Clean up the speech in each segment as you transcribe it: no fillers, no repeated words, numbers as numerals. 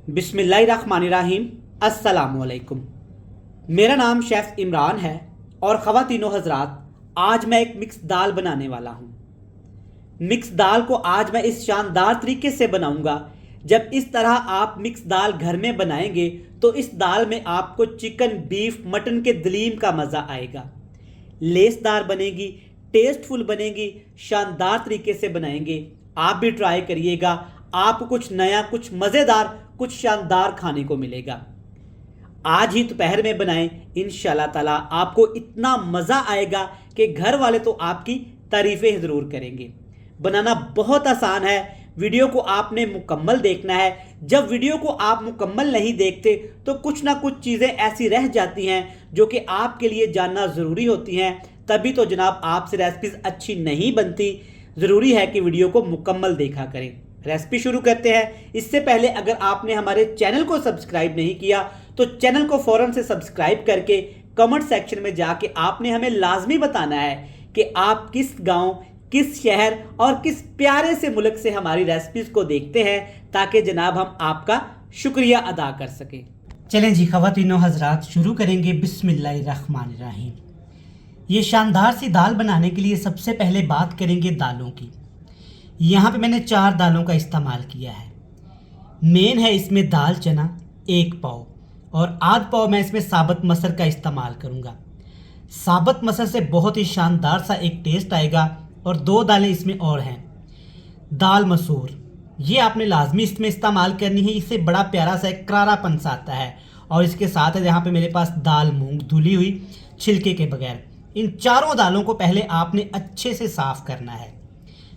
बिस्मिल्लाहिर्रहमानिर्रहीम। अस्सलामुअलैकुम। मेरा नाम शेफ़ इमरान है और ख़वातीनो हज़रात, आज मैं एक मिक्स दाल बनाने वाला हूँ। मिक्स दाल को आज मैं इस शानदार तरीके से बनाऊँगा। जब इस तरह आप मिक्स दाल घर में बनाएंगे तो इस दाल में आपको चिकन, बीफ, मटन के दलीम का मज़ा आएगा। लेसदार बनेगी, टेस्टफुल बनेगी, शानदार तरीके से बनाएंगे। आप भी ट्राई करिएगा, आपको कुछ नया, कुछ मज़ेदार, कुछ शानदार खाने को मिलेगा। आज ही दोपहर में बनाएं, इंशाल्लाह ताला आपको इतना मज़ा आएगा कि घर वाले तो आपकी तारीफ़ें ज़रूर करेंगे। बनाना बहुत आसान है, वीडियो को आपने मुकम्मल देखना है। जब वीडियो को आप मुकम्मल नहीं देखते तो कुछ ना कुछ चीज़ें ऐसी रह जाती हैं जो कि आपके लिए जानना ज़रूरी होती हैं, तभी तो जनाब आपसे रेसिपीज़ अच्छी नहीं बनती। ज़रूरी है कि वीडियो को मुकम्मल देखा करें। रेसिपी शुरू करते हैं। इससे पहले अगर आपने हमारे चैनल को सब्सक्राइब नहीं किया तो चैनल को फ़ौरन से सब्सक्राइब करके कमेंट सेक्शन में जाके आपने हमें लाजमी बताना है कि आप किस गांव, किस शहर और किस प्यारे से मुल्क से हमारी रेसिपीज़ को देखते हैं, ताकि जनाब हम आपका शुक्रिया अदा कर सकें। चलें जी ख़वातीनो हज़रात, शुरू करेंगे बिस्मिल्लाहिर्रहमानिर्रहीम। ये शानदार सी दाल बनाने के लिए सबसे पहले बात करेंगे दालों की। यहाँ पे मैंने 4 दालों का इस्तेमाल किया है। मेन है इसमें दाल चना 1 पाव और आध पाव मैं इसमें साबुत मसर का इस्तेमाल करूँगा। साबुत मसर से बहुत ही शानदार सा एक टेस्ट आएगा। और 2 दालें इसमें और हैं। दाल मसूर, ये आपने लाजमी इसमें इस्तेमाल करनी है, इससे बड़ा प्यारा सा एक करारापन सा आता है। और इसके साथ है यहाँ पे मेरे पास दाल मूंग धुली हुई छिलके के बगैर। इन चारों दालों को पहले आपने अच्छे से साफ़ करना है,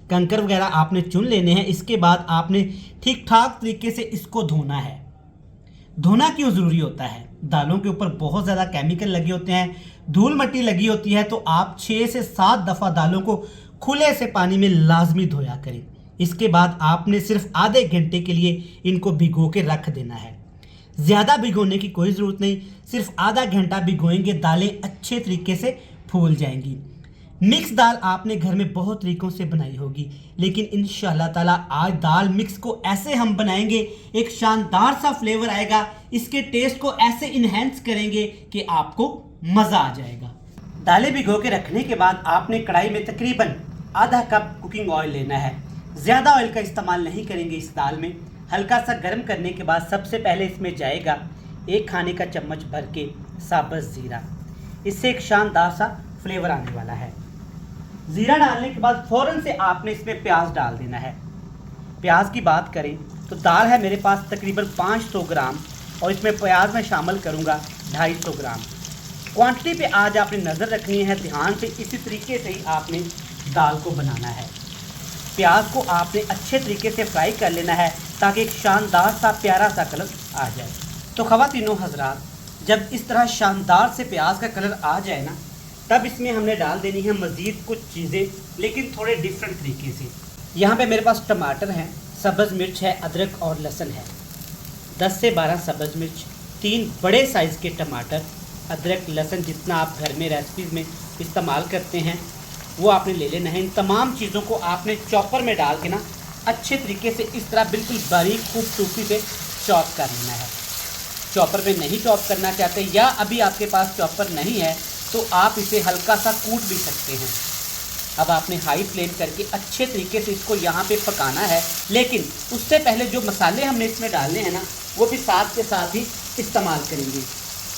कंकर वगैरह आपने चुन लेने हैं। इसके बाद आपने ठीक ठाक तरीके से इसको धोना है। धोना क्यों ज़रूरी होता है? दालों के ऊपर बहुत ज़्यादा केमिकल लगे होते हैं, धूल मिट्टी लगी होती है, तो आप 6 से 7 दफ़ा दालों को खुले से पानी में लाजमी धोया करें। इसके बाद आपने सिर्फ आधे घंटे के लिए इनको भिगो के रख देना है। ज़्यादा भिगोने की कोई ज़रूरत नहीं, सिर्फ आधा घंटा भिगोएंगे, दालें अच्छे तरीके से फूल जाएंगी। मिक्स दाल आपने घर में बहुत तरीक़ों से बनाई होगी, लेकिन इंशाल्लाह ताला आज दाल मिक्स को ऐसे हम बनाएंगे, एक शानदार सा फ्लेवर आएगा, इसके टेस्ट को ऐसे इन्हेंस करेंगे कि आपको मज़ा आ जाएगा। दालें भिगो के रखने के बाद आपने कढ़ाई में तकरीबन आधा कप कुकिंग ऑयल लेना है। ज़्यादा ऑयल का इस्तेमाल नहीं करेंगे इस दाल में। हल्का सा गर्म करने के बाद सबसे पहले इसमें जाएगा 1 खाने का चम्मच भर के साबुत ज़ीरा। इससे एक शानदार सा फ्लेवर आने वाला है। ज़ीरा डालने के बाद फ़ौरन से आपने इसमें प्याज डाल देना है। प्याज की बात करें तो दाल है मेरे पास तकरीबन 500 ग्राम और इसमें प्याज मैं शामिल करूँगा 250 ग्राम। क्वांटिटी पे आज आपने नज़र रखनी है ध्यान से, इसी तरीके से ही आपने दाल को बनाना है। प्याज को आपने अच्छे तरीके से फ्राई कर लेना है ताकि एक शानदार सा प्यारा सा कलर आ जाए। तो ख़वातीनो हज़रात, जब इस तरह शानदार से प्याज का कलर आ जाए ना, तब इसमें हमने डाल देनी है मज़ीद कुछ चीज़ें, लेकिन थोड़े डिफरेंट तरीके से। यहाँ पे मेरे पास टमाटर हैं, सब्ज़ मिर्च है, अदरक और लहसुन है। 10 से 12 सब्ज़ मिर्च, 3 बड़े साइज़ के टमाटर, अदरक लहसुन जितना आप घर में रेसिपीज़ में इस्तेमाल करते हैं वो आपने ले लेना है। इन तमाम चीज़ों को आपने चॉपर में डाल के ना अच्छे तरीके से इस तरह बिल्कुल बारीक खूबसूरती से चॉप कर लेना है। चॉपर में नहीं चॉप करना चाहते या अभी आपके पास चॉपर नहीं है तो आप इसे हल्का सा कूट भी सकते हैं। अब आपने हाई फ्लेम करके अच्छे तरीके से इसको यहाँ पे पकाना है, लेकिन उससे पहले जो मसाले हमने इसमें डालने हैं ना वो भी साथ के साथ ही इस्तेमाल करेंगे,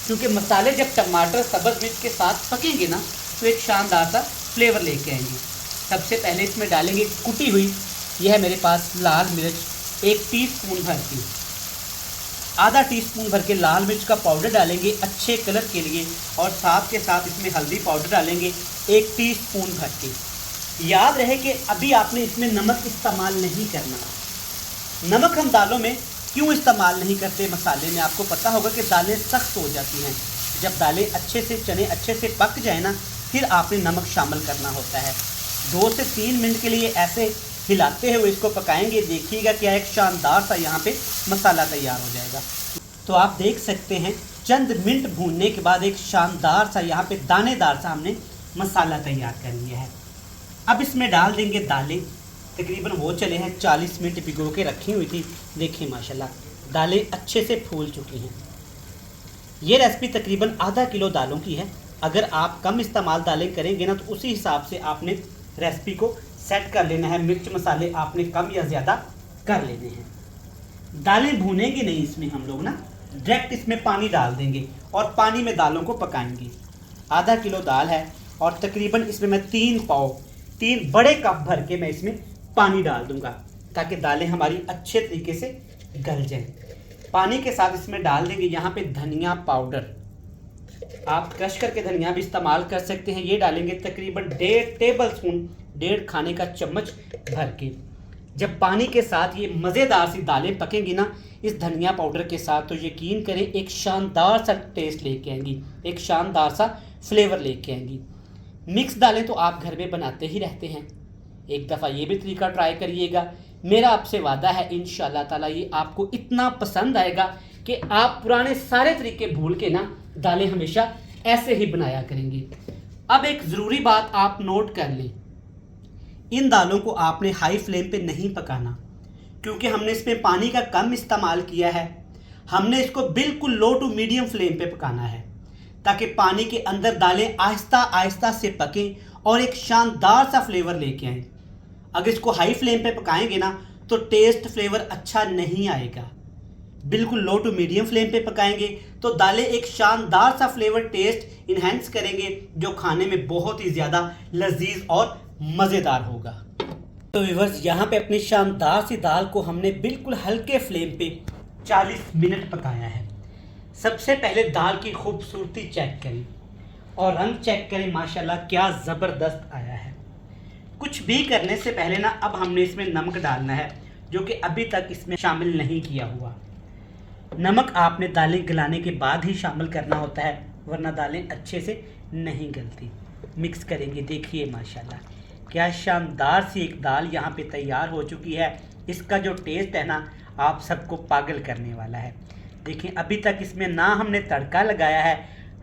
क्योंकि मसाले जब टमाटर सब्ज़ मिर्च के साथ पकेंगे ना तो एक शानदार सा फ्लेवर लेके आएंगे। सबसे पहले इसमें डालेंगे कुटी हुई, यह है मेरे पास लाल मिर्च 1 टीस्पून भर की, आधा टीस्पून भर के लाल मिर्च का पाउडर डालेंगे अच्छे कलर के लिए, और साथ के साथ इसमें हल्दी पाउडर डालेंगे 1 टीस्पून भर के। याद रहे कि अभी आपने इसमें नमक इस्तेमाल नहीं करना। नमक हम दालों में क्यों इस्तेमाल नहीं करते मसाले में, आपको पता होगा कि दालें सख्त हो जाती हैं। जब दालें अच्छे से, चने अच्छे से पक जाए ना, फिर आपने नमक शामिल करना होता है। 2 से 3 मिनट के लिए ऐसे हिलाते हुए इसको पकाएंगे, देखिएगा क्या एक शानदार सा यहाँ पे मसाला तैयार हो जाएगा। तो आप देख सकते हैं चंद मिनट भूनने के बाद एक शानदार सा यहाँ पे दानेदार सा हमने मसाला तैयार कर लिया है। अब इसमें डाल देंगे दालें। तकरीबन वो चले हैं 40 मिनट भिगो के रखी हुई थी, देखिए माशाल्लाह दालें अच्छे से फूल चुकी हैं। ये रेसिपी तकरीबन आधा किलो दालों की है। अगर आप कम इस्तेमाल दालें करेंगे ना तो उसी हिसाब से आपने रेसिपी को सेट कर लेना है। मिर्च मसाले आपने कम या ज़्यादा कर लेने हैं। दालें भूनेंगे नहीं इसमें हम लोग ना, डायरेक्ट इसमें पानी डाल देंगे और पानी में दालों को पकाएंगे। आधा किलो दाल है और तकरीबन इसमें मैं 3 बड़े कप भर के मैं इसमें पानी डाल दूंगा ताकि दालें हमारी अच्छे तरीके से गल जाएं। पानी के साथ इसमें डाल देंगे यहाँ पे धनिया पाउडर। आप क्रश करके धनिया भी इस्तेमाल कर सकते हैं। ये डालेंगे तकरीबन 1.5 टेबल स्पून, 1.5 खाने का चम्मच भर के। जब पानी के साथ ये मज़ेदार सी दालें पकेंगी ना इस धनिया पाउडर के साथ, तो यकीन करें एक शानदार सा टेस्ट लेके आएंगी, एक शानदार सा फ्लेवर लेके आएंगी। मिक्स दालें तो आप घर में बनाते ही रहते हैं, एक दफ़ा ये भी तरीका ट्राई करिएगा। मेरा आपसे वादा है इंशाल्लाह ताला ये आपको इतना पसंद आएगा कि आप पुराने सारे तरीके भूल के ना दालें हमेशा ऐसे ही बनाया करेंगे। अब एक ज़रूरी बात आप नोट कर लें, इन दालों को आपने हाई फ्लेम पे नहीं पकाना, क्योंकि हमने इसमें पानी का कम इस्तेमाल किया है। हमने इसको बिल्कुल लो टू मीडियम फ्लेम पे पकाना है ताकि पानी के अंदर दालें आहिस्ता आहिस्ता से पकें और एक शानदार सा फ्लेवर लेके आएँ। अगर इसको हाई फ्लेम पे पकाएंगे ना तो टेस्ट फ्लेवर अच्छा नहीं आएगा। बिल्कुल लो टू मीडियम फ्लेम पे पकाएंगे तो दालें एक शानदार सा फ्लेवर टेस्ट इन्हेंस करेंगे जो खाने में बहुत ही ज़्यादा लजीज और मज़ेदार होगा। तो व्यूअर्स यहाँ पे अपनी शानदार सी दाल को हमने बिल्कुल हल्के फ्लेम पे 40 मिनट पकाया है। सबसे पहले दाल की खूबसूरती चेक करें और रंग चेक करें, माशाल्लाह क्या ज़बरदस्त आया है। कुछ भी करने से पहले ना अब हमने इसमें नमक डालना है जो कि अभी तक इसमें शामिल नहीं किया हुआ। नमक आपने दालें गलाने के बाद ही शामिल करना होता है, वरना दालें अच्छे से नहीं गलती। मिक्स करेंगे, देखिए माशाल्लाह क्या शानदार सी एक दाल यहाँ पे तैयार हो चुकी है। इसका जो टेस्ट है ना आप सबको पागल करने वाला है। देखिए अभी तक इसमें ना हमने तड़का लगाया है,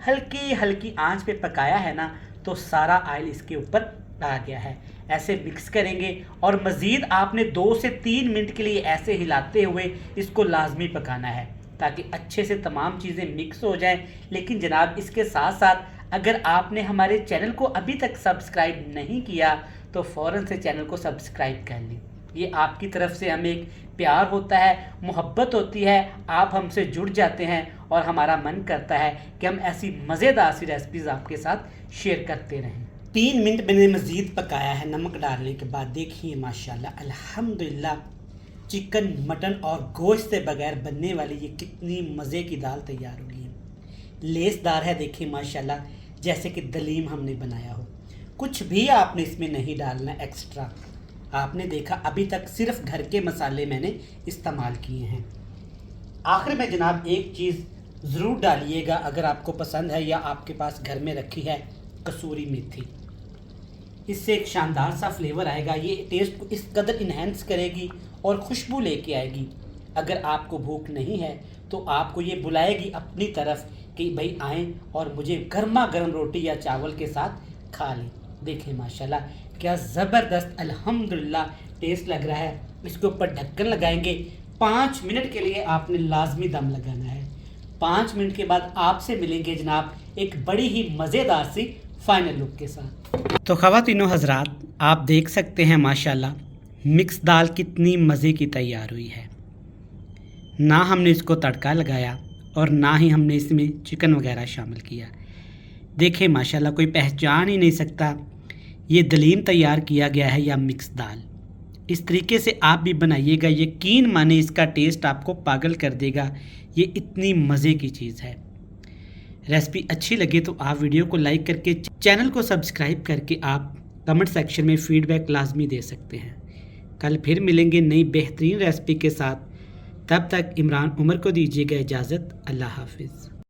हल्की हल्की आंच पे पकाया है ना, तो सारा ऑयल इसके ऊपर आ गया है। ऐसे मिक्स करेंगे और मज़ीद आपने 2 से 3 मिनट के लिए ऐसे हिलाते हुए इसको लाजमी पकाना है ताकि अच्छे से तमाम चीज़ें मिक्स हो जाएं। लेकिन जनाब इसके साथ साथ अगर आपने हमारे चैनल को अभी तक सब्सक्राइब नहीं किया तो फ़ौरन से चैनल को सब्सक्राइब कर लें। ये आपकी तरफ से हमें एक प्यार होता है, मोहब्बत होती है, आप हमसे जुड़ जाते हैं और हमारा मन करता है कि हम ऐसी मज़ेदार सी रेसिपीज़ आपके साथ शेयर करते रहें। 3 मिनट मैंने मज़ीद पकाया है नमक डालने के बाद। देखिए माशाल्लाह अल्हम्दुलिल्लाह चिकन, मटन और गोश्त से बगैर बनने वाली ये कितनी मज़े की दाल तैयार हो गई है। लेसदार है, देखिए माशाल्लाह जैसे कि दलीम हमने बनाया हो। कुछ भी आपने इसमें नहीं डालना एक्स्ट्रा। आपने देखा अभी तक सिर्फ घर के मसाले मैंने इस्तेमाल किए हैं। आखिर में जनाब एक चीज़ ज़रूर डालिएगा अगर आपको पसंद है या आपके पास घर में रखी है, कसूरी मेथी। इससे एक शानदार सा फ्लेवर आएगा, ये टेस्ट को इस कदर इन्हेंस करेगी और खुशबू लेके आएगी। अगर आपको भूख नहीं है तो आपको ये बुलाएगी अपनी तरफ कि भाई आएँ और मुझे गर्मा गर्म रोटी या चावल के साथ खा लें। देखें माशाल्लाह क्या ज़बरदस्त अल्हम्दुलिल्लाह टेस्ट लग रहा है। इसके ऊपर ढक्कन लगाएंगे। 5 मिनट के लिए आपने लाजमी दम लगाना है। 5 मिनट के बाद आपसे मिलेंगे जनाब एक बड़ी ही मज़ेदार सी फाइनल लुक के साथ। तो ख़वातीनो हज़रात आप देख सकते हैं माशाल्लाह मिक्स दाल कितनी मज़े की तैयार हुई है। ना हमने इसको तड़का लगाया और ना ही हमने इसमें चिकन वगैरह शामिल किया। देखें माशाल्लाह कोई पहचान ही नहीं सकता ये दलीम तैयार किया गया है या मिक्स दाल। इस तरीके से आप भी बनाइएगा, यकीन माने इसका टेस्ट आपको पागल कर देगा। ये इतनी मज़े की चीज़ है। रेसिपी अच्छी लगे तो आप वीडियो को लाइक करके चैनल को सब्सक्राइब करके आप कमेंट सेक्शन में फ़ीडबैक लाजमी दे सकते हैं। कल फिर मिलेंगे नई बेहतरीन रेसिपी के साथ। तब तक इमरान उमर को दीजिएगा इजाज़त। अल्लाह हाफिज़।